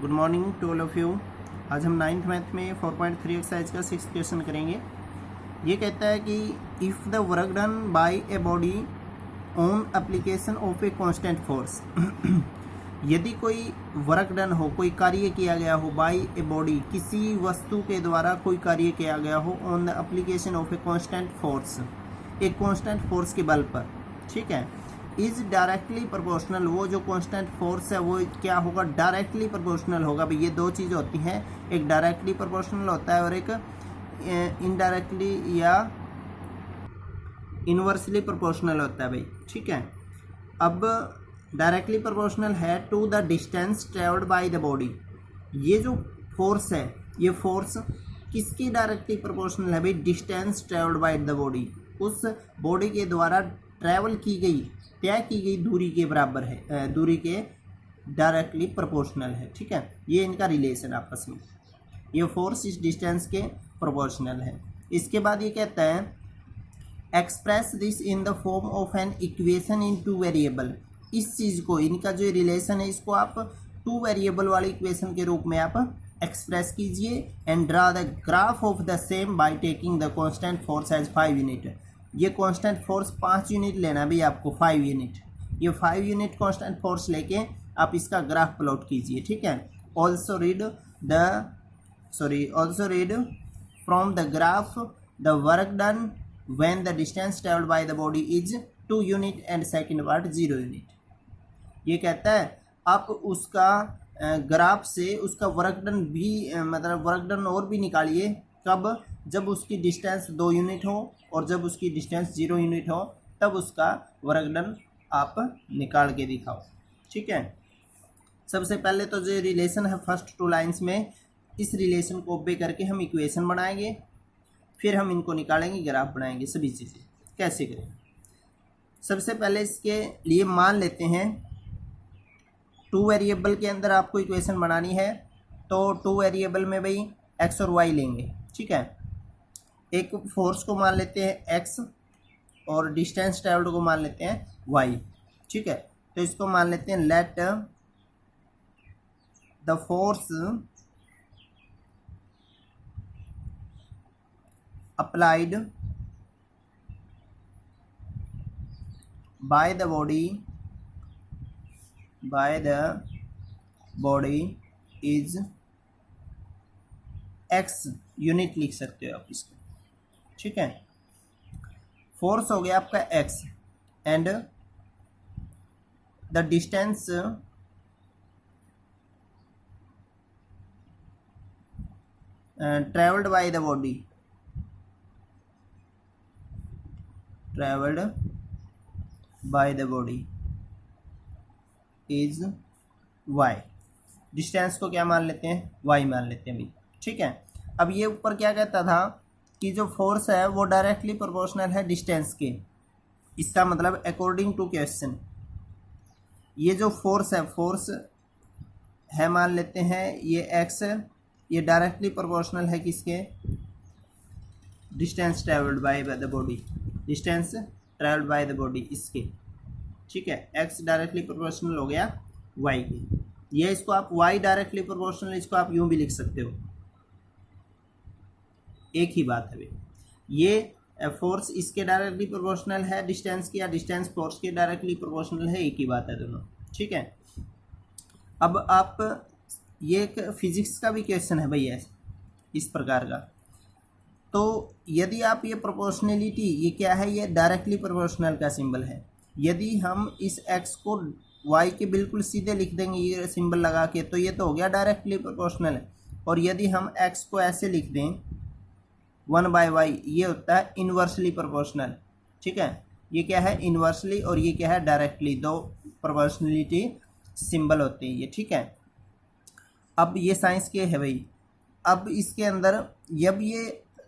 Good morning to all of you. आज हम 9th math में 4.3 एक्सरसाइज का 6th क्वेश्चन करेंगे। ये कहता है कि if the work done by a body on application of a constant force यदि कोई वर्क डन हो, कोई कार्य किया गया हो बाय ए बॉडी, किसी वस्तु के द्वारा कोई कार्य किया गया हो on the application of a constant force, एक कांस्टेंट फोर्स के बल पर, ठीक है, इज डायरेक्टली प्रोपोर्शनल, वो जो कांस्टेंट फोर्स है वो क्या होगा, डायरेक्टली प्रोपोर्शनल होगा। भाई ये दो चीज़ होती हैं, एक डायरेक्टली प्रोपोर्शनल होता है और एक इनडायरेक्टली या इन्वर्सली प्रोपोर्शनल होता है भाई, ठीक है। अब डायरेक्टली प्रोपोर्शनल है to the distance travelled by the body. ये जो फोर्स है, ये फोर्स किसकी डायरेक्टली प्रोपोर्शनल है भाई, distance travelled by the body, उस बॉडी के द्वारा ट्रैवल की गई, तय की गई दूरी के बराबर है, दूरी के डायरेक्टली प्रोपोर्शनल है, ठीक है। ये इनका रिलेशन आपस में, ये फोर्स इस डिस्टेंस के प्रोपोर्शनल है। इसके बाद ये कहता है express this in the form of an equation in two variable. इस चीज़ को, इनका जो रिलेशन है, इसको आप टू वेरिएबल वाली इक्वेशन के रूप में आप एक्सप्रेस कीजिए and draw the graph of the same by taking the constant force as 5 unit. ये कांस्टेंट फोर्स 5 यूनिट लेना भी आपको, 5 यूनिट, ये 5 यूनिट कांस्टेंट फोर्स लेके आप इसका ग्राफ प्लॉट कीजिए, ठीक है। Also read from the graph the work done when the distance travelled by the body is 2 unit and second part 0 unit. ये कहता है आप उसका ग्राफ से उसका वर्क डन भी, मतलब वर्क डन और भी निकालिए, कब, जब उसकी डिस्टेंस 2 यूनिट हो और जब उसकी डिस्टेंस 0 यूनिट हो, तब उसका वर्क डन आप निकाल के दिखाओ, ठीक है। सबसे पहले तो जो रिलेशन है फर्स्ट 2 लाइंस में, इस रिलेशन को ओबे करके हम इक्वेशन बनाएंगे, फिर हम इनको निकालेंगे, ग्राफ बनाएंगे, सभी चीज़ें कैसे करें। सबसे पहले इसके लिए मान लेते हैं 2 वेरिएबल के अंदर आपको इक्वेशन बनानी है, तो 2 वेरिएबल में भाई एक्स और वाई लेंगे, ठीक है। एक फोर्स को मान लेते हैं एक्स और डिस्टेंस ट्रेवल्ड को मान लेते हैं वाई, ठीक है। तो इसको मान लेते हैं let the force applied by the body is x unit, लिख सकते हो आप इसको, ठीक है। फोर्स हो गया आपका x and the distance travelled by the body, is y. Distance को क्या मान लेते हैं, वाई मान लेते हैं भाई, ठीक है। अब ये ऊपर क्या कहता था कि जो फोर्स है वो डायरेक्टली प्रोपोर्शनल है डिस्टेंस के। इसका मतलब अकॉर्डिंग टू क्वेश्चन, ये जो फोर्स है मान लेते हैं ये एक्स, ये डायरेक्टली प्रोपोर्शनल है किसके, distance travelled by the body, इसके, ठीक है। एक्स डायरेक्टली प्रोपोर्शनल हो गया वाई के, ये इसको आप वाई डायरेक्टली प्रोपोर्शनल, इसको आप यूं भी लिख सकते हो, एक ही बात है भाई। ये फोर्स इसके डायरेक्टली प्रोपोर्शनल है डिस्टेंस की, या डिस्टेंस फोर्स के डायरेक्टली प्रोपोर्शनल है, एक ही बात है दोनों, ठीक है। अब आप, ये एक फिजिक्स का भी क्वेश्चन है भैया इस प्रकार का। तो यदि आप ये प्रोपोर्शनलिटी, ये क्या है, ये डायरेक्टली प्रोपोर्शनल का सिंबल है। यदि हम इस एक्स को वाई के बिल्कुल सीधे लिख देंगे ये सिंबल लगा के, तो ये तो हो गया डायरेक्टली प्रोपोर्शनल है। और यदि हम एक्स को ऐसे लिख दें 1/y, ये होता है इन्वर्सली प्रोपोर्शनल, ठीक है। ये क्या है, इन्वर्सली, और ये क्या है, डायरेक्टली, दो प्रोपोर्शनलिटी सिंबल होते हैं ये, ठीक है। अब ये साइंस के है भाई। अब इसके अंदर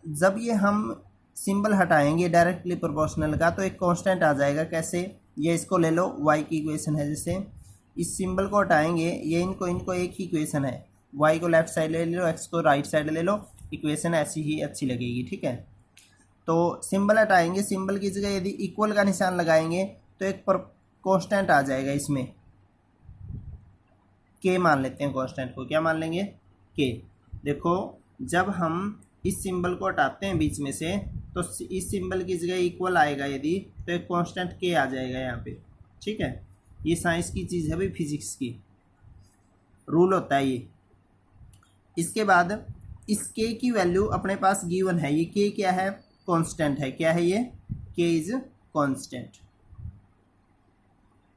जब ये हम सिंबल हटाएंगे डायरेक्टली प्रोपोर्शनल का, तो एक कांस्टेंट आ जाएगा। कैसे, ये इसको ले लो, y की इक्वेशन है, जैसे इस सिंबल को हटाएंगे, ये इनको एक ही इक्वेशन है, y को लेफ्ट साइड ले लो, x को राइट साइड ले लो, इक्वेशन ऐसी ही अच्छी लगेगी, ठीक है। तो सिंबल हटाएंगे, सिंबल की जगह यदि इक्वल का निशान लगाएंगे तो एक कांस्टेंट आ जाएगा इसमें, के मान लेते हैं कांस्टेंट को। क्या मान लेंगे? के। देखो जब हम इस सिंबल को हटाते हैं बीच में से तो इस सिंबल की जगह इक्वल आएगा यदि, तो एक कांस्टेंट के आ जाएगा यहाँ पे। ठीक है, ये साइंस की चीज़ है भाई, फिजिक्स की रूल होता है ये। इसके बाद इस के की वैल्यू अपने पास गिवन है। ये के क्या है? कांस्टेंट है। क्या है ये? के इज कांस्टेंट।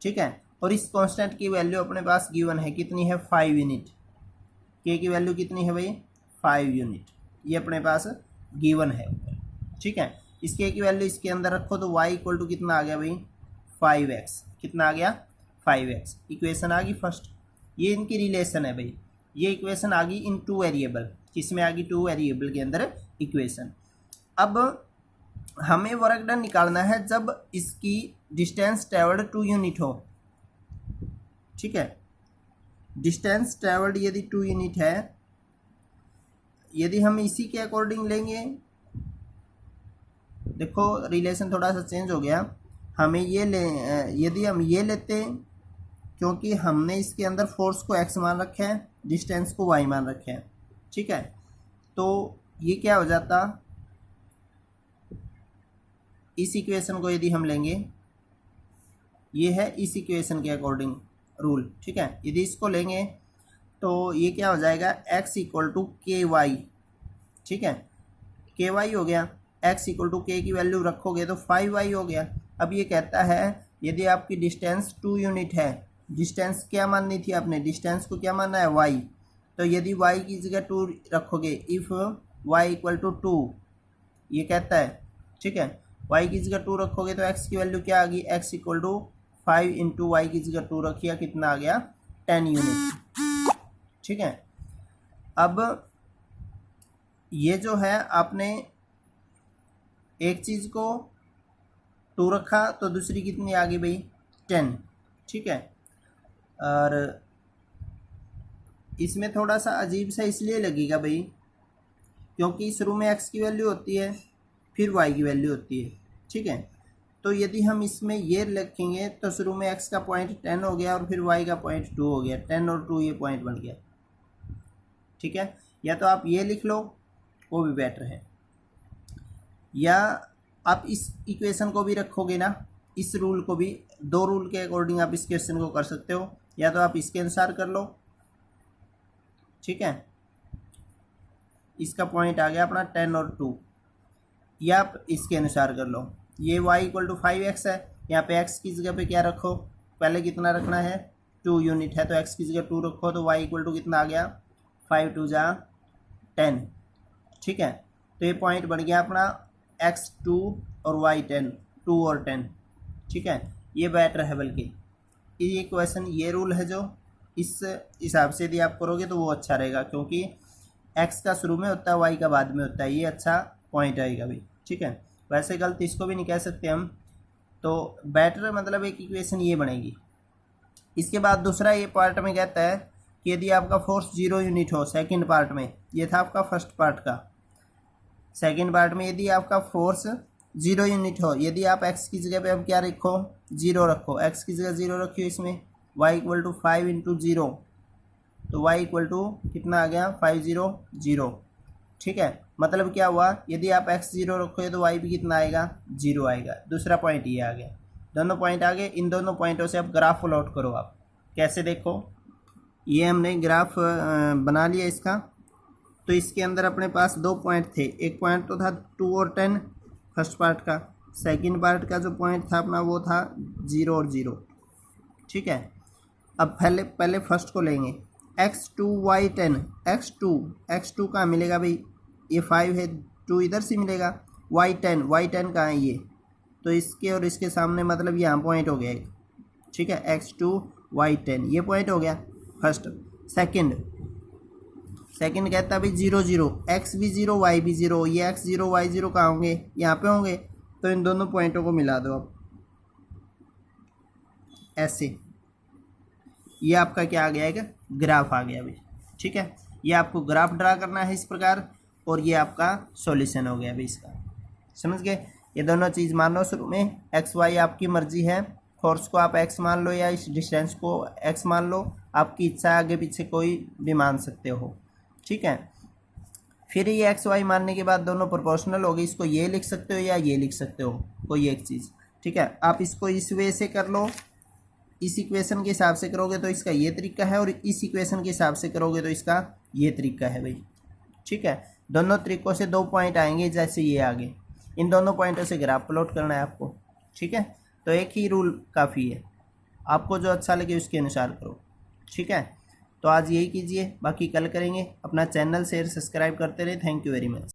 ठीक है, और इस कांस्टेंट की वैल्यू अपने पास गिवन है, कितनी है? 5 यूनिट। के की वैल्यू कितनी है भाई? 5 यूनिट। ये अपने पास गिवन है। ठीक है, इस के की वैल्यू इसके अंदर रखो तो y इक्वल टू कितना आ गया भाई? 5x। कितना आ गया? 5x। इक्वेशन आ गई फर्स्ट। ये इनकी रिलेशन है भाई। ये इक्वेशन आ गई इन 2 वेरिएबल। किसमें आ गई? 2 वेरिएबल के अंदर इक्वेशन। अब हमें वर्क डन निकालना है जब इसकी डिस्टेंस ट्रेवल्ड 2 यूनिट हो। ठीक है, डिस्टेंस ट्रेवल्ड यदि 2 यूनिट है, यदि हम इसी के अकॉर्डिंग लेंगे, देखो रिलेशन थोड़ा सा चेंज हो गया। हमें ये यदि हम ये लेते, क्योंकि हमने इसके अंदर फोर्स को x मान रखा है, डिस्टेंस को y मान रखा है। ठीक है, तो ये क्या हो जाता, इस इक्वेशन को यदि हम लेंगे, ये है इस इक्वेशन के अकॉर्डिंग रूल। ठीक है, यदि इसको लेंगे तो ये क्या हो जाएगा? x इक्वल टू के वाई। ठीक है, के वाई हो गया। x इक्वल टू के की वैल्यू रखोगे तो 5y हो गया। अब ये कहता है यदि आपकी डिस्टेंस 2 यूनिट है, डिस्टेंस क्या माननी थी आपने? डिस्टेंस को क्या मानना है? y। तो यदि y की जगह 2 रखोगे, इफ़ y इक्वल टू 2, ये कहता है। ठीक है, y की जगह 2 रखोगे तो x की वैल्यू क्या आ गई? x equal to 5 into y की जगह 2 रखिए, कितना आ गया? 10 यूनिट। ठीक है, अब ये जो है आपने एक चीज़ को 2 रखा तो दूसरी कितनी आ गई भाई? 10। ठीक है, और इसमें थोड़ा सा अजीब सा इसलिए लगेगा भाई क्योंकि शुरू में x की वैल्यू होती है, फिर y की वैल्यू होती है। ठीक है, तो यदि हम इसमें ये रखेंगे तो शुरू में x का पॉइंट 10 हो गया और फिर y का पॉइंट 2 हो गया। 10 और 2 ये पॉइंट बन गया। ठीक है, या तो आप ये लिख लो, वो भी बेटर है, या आप इस इक्वेशन को भी रखोगे ना, इस रूल को भी, 2 रूल के अकॉर्डिंग आप इस क्वेश्चन को कर सकते हो, या तो आप इसके अनुसार कर लो। ठीक है, इसका पॉइंट आ गया अपना 10 और 2, या आप इसके अनुसार कर लो। ये y इक्वल टू 5x है, यहाँ पे x की जगह पे क्या रखो? पहले कितना रखना है? 2 यूनिट है तो x की जगह 2 रखो तो y इक्वल टू कितना आ गया? 5 2 जा 10। ठीक है, तो ये पॉइंट बन गया अपना x 2 और y 10, 2 और 10। ठीक है, ये बेटर है, बल्कि ये क्वेश्चन, ये रूल है जो इस हिसाब से यदि आप करोगे तो वो अच्छा रहेगा, क्योंकि x का शुरू में होता है, y का बाद में होता है। ये अच्छा पॉइंट आएगा भाई। ठीक है, वैसे गलत इसको भी नहीं कह सकते हम, तो बेटर मतलब एक इक्वेशन ये बनेगी। इसके बाद दूसरा ये पार्ट में कहता है कि यदि आपका फोर्स 0 यूनिट हो, सेकंड पार्ट में, ये था आपका फर्स्ट पार्ट का। सेकंड पार्ट में यदि आपका फोर्स 0 यूनिट हो, यदि आप x की जगह पे अब क्या रखो? 0 रखो, x की जगह 0 रखियो, इसमें y इक्वल टू 5 इंटू 0, तो y इक्वल टू कितना आ गया? 5 0 0। ठीक है, मतलब क्या हुआ? यदि आप x 0 रखोगे तो y भी कितना आएगा? 0 आएगा। दूसरा पॉइंट ये आ गया। दोनों पॉइंट आ गए। इन दोनों पॉइंटों से अब ग्राफ प्लॉट करो। आप कैसे? देखो, ये हमने ग्राफ बना लिया इसका। तो इसके अंदर अपने पास 2 पॉइंट थे। एक पॉइंट तो था 2 और 10 फर्स्ट पार्ट का, सेकंड पार्ट का जो पॉइंट था अपना वो था 0 और 0। ठीक है, अब पहले फर्स्ट को लेंगे, x2 y10, x2 कहाँ मिलेगा भाई? ये 5 है, 2 इधर से मिलेगा। y10 कहाँ है? ये तो इसके और इसके सामने, मतलब यहाँ पॉइंट हो गया एक। ठीक है, x2 y10 ये पॉइंट हो गया फर्स्ट। सेकंड कहता है भाई 0 0, x भी 0 y भी 0। ये x 0 y 0 कहाँ होंगे? यहाँ पे होंगे। तो इन दोनों पॉइंटों को मिला दो अब ऐसे। ये आपका क्या आ गया? एक ग्राफ आ गया भाई। ठीक है, ये आपको ग्राफ ड्रा करना है इस प्रकार, और ये आपका सॉल्यूशन हो गया भाई इसका। समझ गए? ये दोनों चीज़ मान लो शुरू में, x y आपकी मर्जी है, फोर्स को आप एक्स मान लो या इस डिस्टेंस को एक्स मान लो, आपकी इच्छा है, आगे पीछे कोई भी मान सकते हो, ठीक है। फिर ये एक्स वाई मानने के बाद दोनों प्रोपोर्शनल होगी, इसको ये लिख सकते हो या ये लिख सकते हो, कोई एक चीज़, ठीक है। आप इसको इस वे से कर लो, इस इक्वेशन के हिसाब से करोगे तो इसका ये तरीका है, और इस इक्वेशन के हिसाब से करोगे तो इसका ये तरीका है भाई, ठीक है। दोनों तरीकों से 2 पॉइंट आएंगे, जैसे ये आगे, इन दोनों पॉइंटों से ग्राफ प्लॉट करना है आपको, ठीक है। तो एक ही रूल काफ़ी है, आपको जो अच्छा लगे उसके अनुसार करो, ठीक है। तो आज यही कीजिए, बाकी कल करेंगे। अपना चैनल शेयर सब्सक्राइब करते रहे। Thank you very much.